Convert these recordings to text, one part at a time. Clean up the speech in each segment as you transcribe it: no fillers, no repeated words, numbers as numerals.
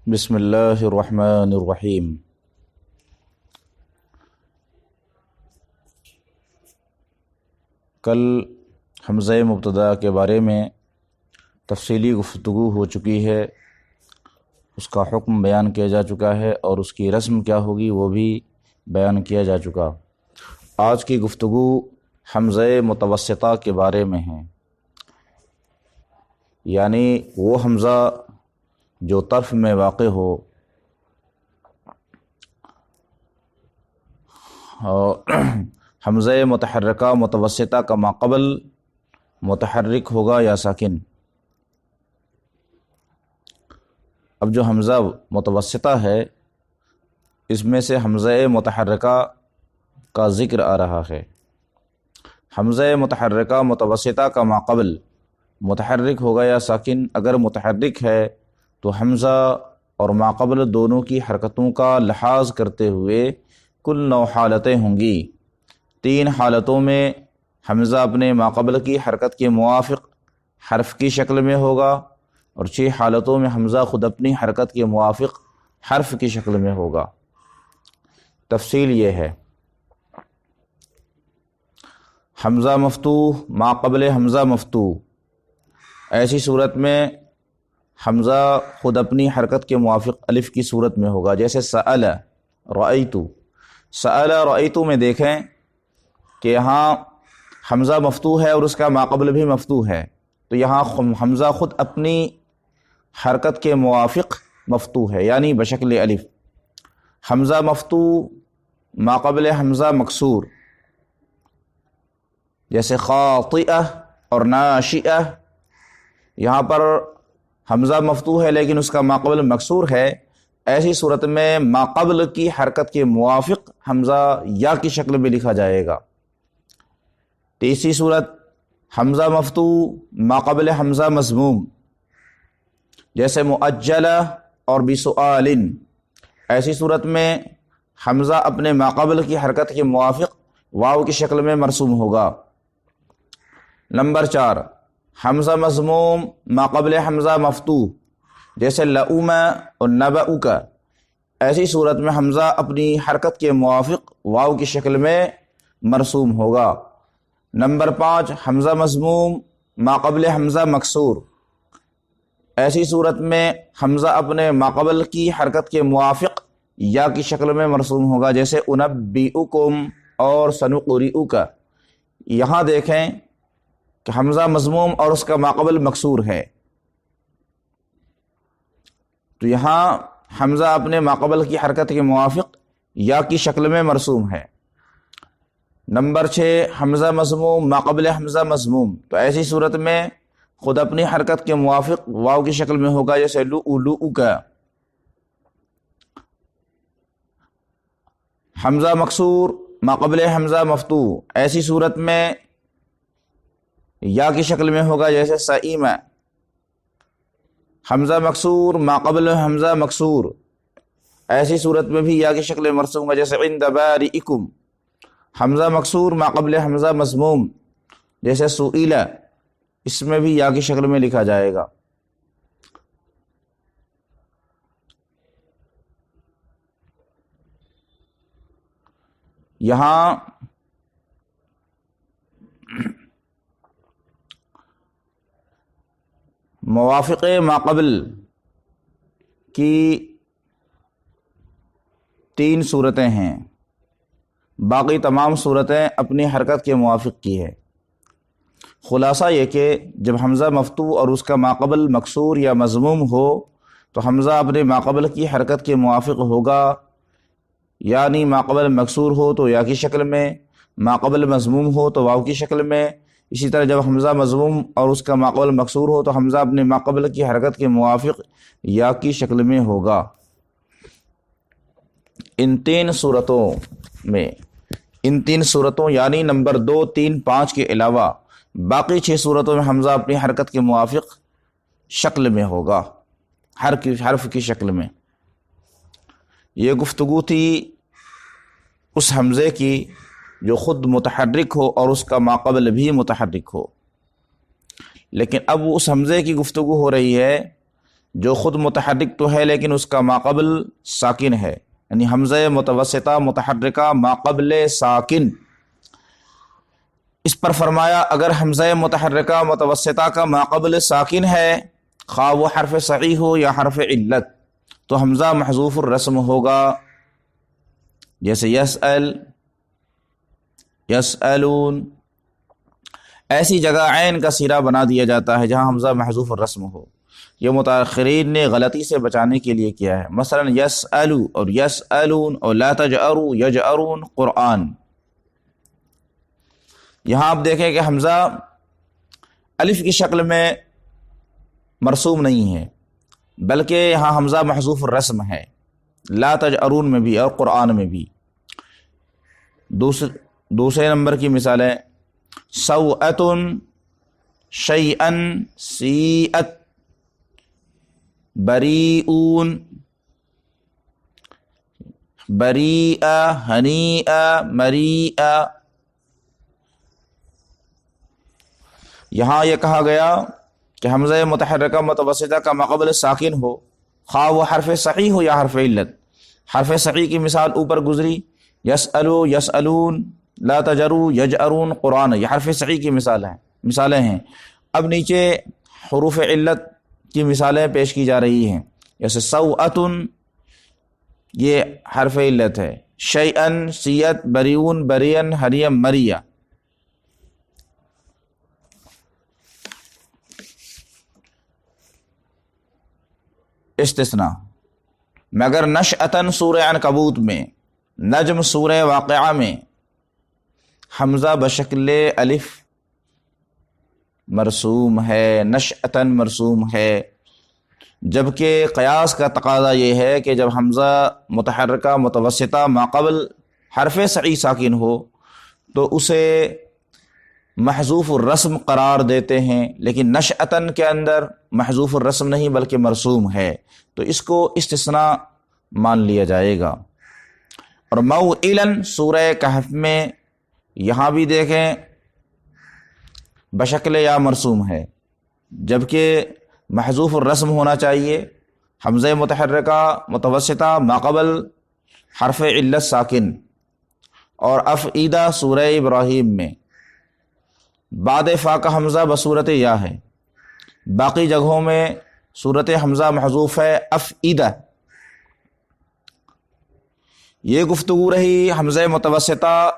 بسم اللہ الرحمن الرحیم۔ کل حمزہ مبتدا کے بارے میں تفصیلی گفتگو ہو چکی ہے، اس کا حکم بیان کیا جا چکا ہے اور اس کی رسم کیا ہوگی وہ بھی بیان کیا جا چکا۔ آج کی گفتگو حمزہ متوسطہ کے بارے میں ہے، یعنی وہ حمزہ جو طرف میں واقع ہو اور حمزہ متحرکہ متوسطہ کا ماقبل متحرک ہوگا یا ساکن۔ اب جو حمزہ متوسطہ ہے اس میں سے حمزہ متحرکہ کا ذکر آ رہا ہے۔ حمزہ متحرکہ متوسطہ کا ماقبل متحرک ہوگا یا ساکن؟ اگر متحرک ہے تو حمزہ اور ماقبل دونوں کی حرکتوں کا لحاظ کرتے ہوئے کل 9 حالتیں ہوں گی۔ 3 حالتوں میں حمزہ اپنے ماقبل کی حرکت کے موافق حرف کی شکل میں ہوگا اور 6 حالتوں میں حمزہ خود اپنی حرکت کے موافق حرف کی شکل میں ہوگا۔ تفصیل یہ ہے، حمزہ مفتوح ماقبل حمزہ مفتوح، ایسی صورت میں حمزہ خود اپنی حرکت کے موافق الف کی صورت میں ہوگا، جیسے سأل رأیت۔ سأل رأیت میں دیکھیں کہ یہاں حمزہ مفتوح ہے اور اس کا ماقبل بھی مفتوح ہے، تو یہاں حمزہ خود اپنی حرکت کے موافق مفتوح ہے، یعنی بشکل الف۔ حمزہ مفتوح ماقبل حمزہ مکسور، جیسے خاطئہ اور ناشئہ، یہاں پر حمزہ مفتوح ہے لیکن اس کا ماقبل مکسور ہے، ایسی صورت میں ماقبل کی حرکت کے موافق حمزہ یا کی شکل میں لکھا جائے گا۔ تیسری صورت حمزہ مفتوح ماقبل حمزہ مضموم، جیسے مؤجلہ اور بسؤال، ایسی صورت میں حمزہ اپنے ماقبل کی حرکت کے موافق واو کی شکل میں مرسوم ہوگا۔ نمبر 4 حمزہ مضموم ماقبل حمزہ مفتوح، جیسے لؤم اور نبؤک، ایسی صورت میں حمزہ اپنی حرکت کے موافق واو کی شکل میں مرسوم ہوگا۔ نمبر 5 حمزہ مضموم ماقبل حمزہ مکسور، ایسی صورت میں حمزہ اپنے ماقبل کی حرکت کے موافق یا کی شکل میں مرسوم ہوگا، جیسے انبئکم اور سنقرئک۔ یہاں دیکھیں کہ حمزہ مضموم اور اس کا ماقبل مکسور ہے، تو یہاں حمزہ اپنے ماقبل کی حرکت کے موافق یا کی شکل میں مرسوم ہے۔ نمبر 6 حمزہ مضموم ماقبل حمزہ مضموم، تو ایسی صورت میں خود اپنی حرکت کے موافق واو کی شکل میں ہوگا، جیسے لؤلؤک۔ حمزہ مکسور ماقبل حمزہ مفتوح، ایسی صورت میں یا کی شکل میں ہوگا، جیسے سئیم۔ حمزہ مکسور ماقبل حمزہ مکسور، ایسی صورت میں بھی یا کی شکل میں مرسوم ہوگا، جیسے عند بارئکم۔ حمزہ مکسور ماقبل حمزہ مضموم، جیسے سئیل، اس میں بھی یا کی شکل میں لکھا جائے گا۔ یہاں موافق ماقبل کی 3 صورتیں ہیں، باقی تمام صورتیں اپنی حرکت کے موافق کی ہے۔ خلاصہ یہ کہ جب حمزہ مفتوح اور اس کا ماقبل مکسور یا مضموم ہو تو حمزہ اپنے ماقبل کی حرکت کے موافق ہوگا، یعنی ماقبل مکسور ہو تو یا کی شکل میں، ماقبل مضموم ہو تو واو کی شکل میں۔ اسی طرح جب حمزہ مضموم اور اس کا ماقبل مکسور ہو تو حمزہ اپنے ماقبل کی حرکت کے موافق یا کی شکل میں ہوگا۔ ان 3 صورتوں میں، ان 3 صورتوں یعنی نمبر 2، 3، 5 کے علاوہ باقی 6 صورتوں میں حمزہ اپنی حرکت کے موافق شکل میں ہوگا، حرف کی شکل میں۔ یہ گفتگو تھی اس حمزے کی جو خود متحرک ہو اور اس کا ماقبل بھی متحرک ہو، لیکن اب اس حمزے کی گفتگو ہو رہی ہے جو خود متحرک تو ہے لیکن اس کا ماقبل ساکن ہے، یعنی حمزہ متوسطہ متحرکہ ماقبل ساکن۔ اس پر فرمایا اگر حمزہ متحرکہ متوسطہ کا ماقبل ساکن ہے، خواہ وہ حرف صحیح ہو یا حرف علت، تو حمزہ محذوف الرسم ہوگا، جیسے یسأل، یسألون۔ ایسی جگہ عین کا سیرہ بنا دیا جاتا ہے جہاں حمزہ محذوف الرسم ہو۔ یہ متاخرین نے غلطی سے بچانے کے لیے کیا ہے، مثلا یسألو اور یسألون اور لا تجأروا یجأرون قرآن۔ یہاں آپ دیکھیں کہ حمزہ الف کی شکل میں مرسوم نہیں ہے، بلکہ یہاں حمزہ محذوف الرسم ہے، لا تجأرون میں بھی اور قرآن میں بھی۔ دوسرے نمبر کی مثال ہے سوءۃ، شیئا، سیئت، بریئون، بریئا، ہنیئا، مریئا۔ یہاں یہ کہا گیا کہ حمزہ متحرکہ متوسطہ کا ماقبل ساکن ہو، خواہ وہ حرف صحیح ہو یا حرف علت۔ حرف صحیح کی مثال اوپر گزری، یسألو، یسألون، لا تجروا، یجأرون قرآن، یہ حرف صحیح کی مثالیں ہیں۔ اب نیچے حروف علت کی مثالیں پیش کی جا رہی ہیں، جیسے سوءۃ، یہ حرف علت ہے، شیئن، سیئت، بریون، برین، ہریم، مریا۔ استثناء، مگر نشأتاً سورہ عنکبوت میں، نجم سورہ واقعہ میں حمزہ بشکل الف مرسوم ہے، نشأتاً مرسوم ہے، جبکہ قیاس کا تقاضا یہ ہے کہ جب حمزہ متحرکہ متوسطہ ماقبل حرف صحیح ساکن ہو تو اسے محذوف الرسم قرار دیتے ہیں، لیکن نشأتاً کے اندر محذوف الرسم نہیں بلکہ مرسوم ہے، تو اس کو استثناء مان لیا جائے گا۔ اور موئلاً سورہ کہف میں یہاں بھی دیکھیں بشکل یا مرسوم ہے، جبکہ محذوف الرسم ہونا چاہیے، حمزہ متحرکہ متوسطہ ماقبل حرف علت ساکن۔ اور افعیدہ سورہ ابراہیم میں بعد فا کا حمزہ بصورت یا ہے، باقی جگہوں میں صورت حمزہ محذوف ہے، افعیدہ۔ یہ گفتگو رہی حمزہ متوسطہ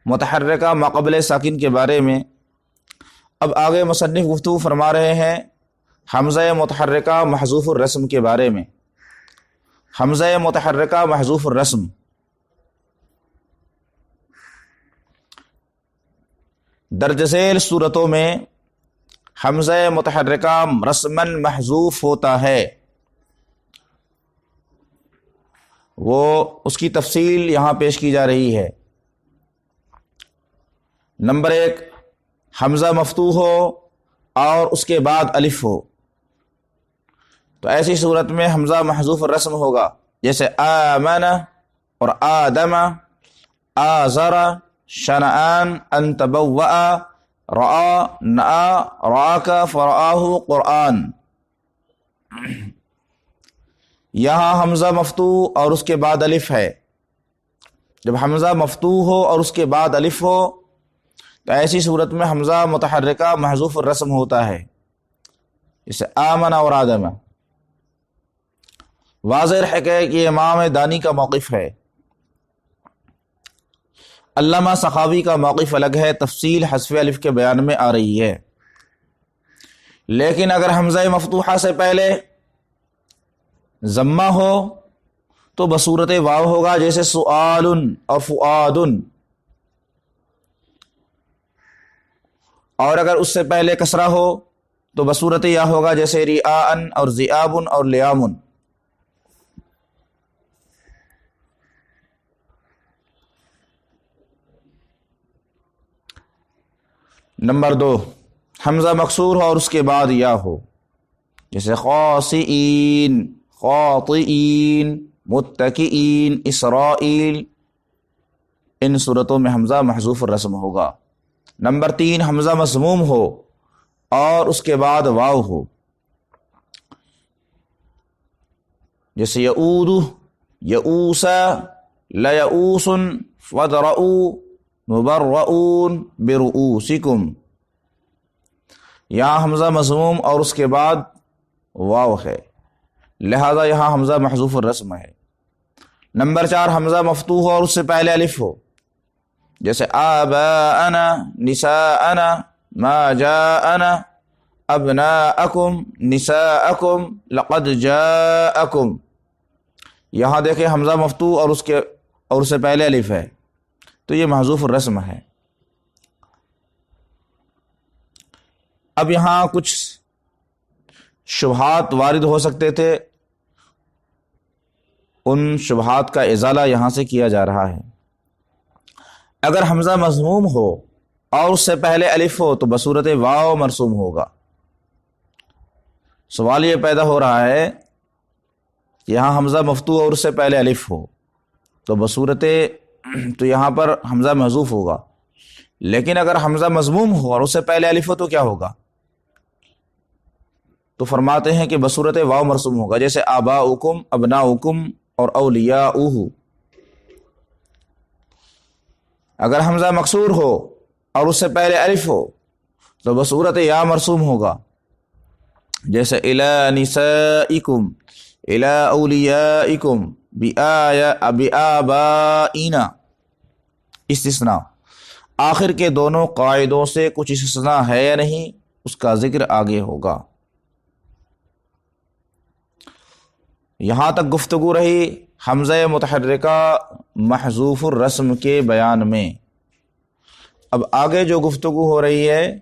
متحرکہ ماقبل ساکن کے بارے میں۔ اب آگے مصنف گفتگو فرما رہے ہیں حمزہ متحرکہ محذوف الرسم کے بارے میں۔ حمزہ متحرکہ محذوف الرسم، درج ذیل صورتوں میں حمزہ متحرکہ رسماً محذوف ہوتا ہے، وہ اس کی تفصیل یہاں پیش کی جا رہی ہے۔ نمبر 1، حمزہ مفتوح ہو اور اس کے بعد الف ہو، تو ایسی صورت میں حمزہ محذوف الرسم ہوگا، جیسے آمن اور آدم، آزر، شنآن، ان تبوأ، رآ، نآ، رآک، فرآہ، قرآن۔ یہاں حمزہ مفتوح اور اس کے بعد الف ہے۔ جب حمزہ مفتوح ہو اور اس کے بعد الف ہو تو ایسی صورت میں حمزہ متحرکہ محذوف الرسم ہوتا ہے، جیسے آمن اور آدم۔ واضح ہے کہ یہ امام دانی کا موقف ہے، علامہ سخاوی کا موقف الگ ہے، تفصیل حذف الف کے بیان میں آ رہی ہے۔ لیکن اگر حمزہ مفتوحہ سے پہلے ضمہ ہو تو بصورت واو ہوگا، جیسے سؤال اور فؤاد، اور اگر اس سے پہلے کسرہ ہو تو بصورت یا ہوگا، جیسے ریاء اور ذئاب اور لیام۔ نمبر 2، حمزہ مکسور ہو اور اس کے بعد یا ہو، جیسے خاسئین، خاطئین، متکئین، اسرائیل، ان صورتوں میں حمزہ محذوف الرسم ہوگا۔ نمبر 3، حمزہ مضموم ہو اور اس کے بعد واو ہو، جیسے یعود، یعوسا، لیعوس، فادرؤوا مبرؤون برؤوسکم. یہاں حمزہ مضموم اور اس کے بعد واو ہے، لہذا یہاں حمزہ محذوف الرسم ہے. نمبر 4، حمزہ مفتوح ہو اور اس سے پہلے الف ہو، جیسے آباءنا، نساءنا، ما جاءنا، ابناءکم، نساءکم، لقد جاءکم. یہاں دیکھیں حمزہ مفتوح اور اس سے پہلے الف ہے، تو یہ محذوف الرسم ہے. اب یہاں کچھ شبہات وارد ہو سکتے تھے، ان شبہات کا ازالہ یہاں سے کیا جا رہا ہے. اگر حمزہ مضموم ہو اور اس سے پہلے الف ہو تو بصورت واو مرسوم ہوگا. سوال یہ پیدا ہو رہا ہے کہ یہاں حمزہ مفتوح اور اس سے پہلے الف ہو تو یہاں پر حمزہ محذوف ہوگا، لیکن اگر حمزہ مضموم ہو اور اس سے پہلے الف ہو تو کیا ہوگا؟ تو فرماتے ہیں کہ بصورت واو مرسوم ہوگا، جیسے آباؤکم، ابناؤکم اور اولیاؤہ. اگر حمزہ مکسور ہو اور اس سے پہلے الف ہو تو بصورت یا مرسوم ہوگا، جیسے الی نسائکم، الی اولیائکم، بآبائنا. استثناء، آخر کے دونوں قاعدوں سے کچھ استثناء ہے یا نہیں، اس کا ذکر آگے ہوگا. یہاں تک گفتگو رہی حمزہ متحرکہ محذوف الرسم کے بیان میں. اب آگے جو گفتگو ہو رہی ہے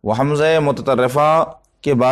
وہ حمزہ متطرفہ کے بارے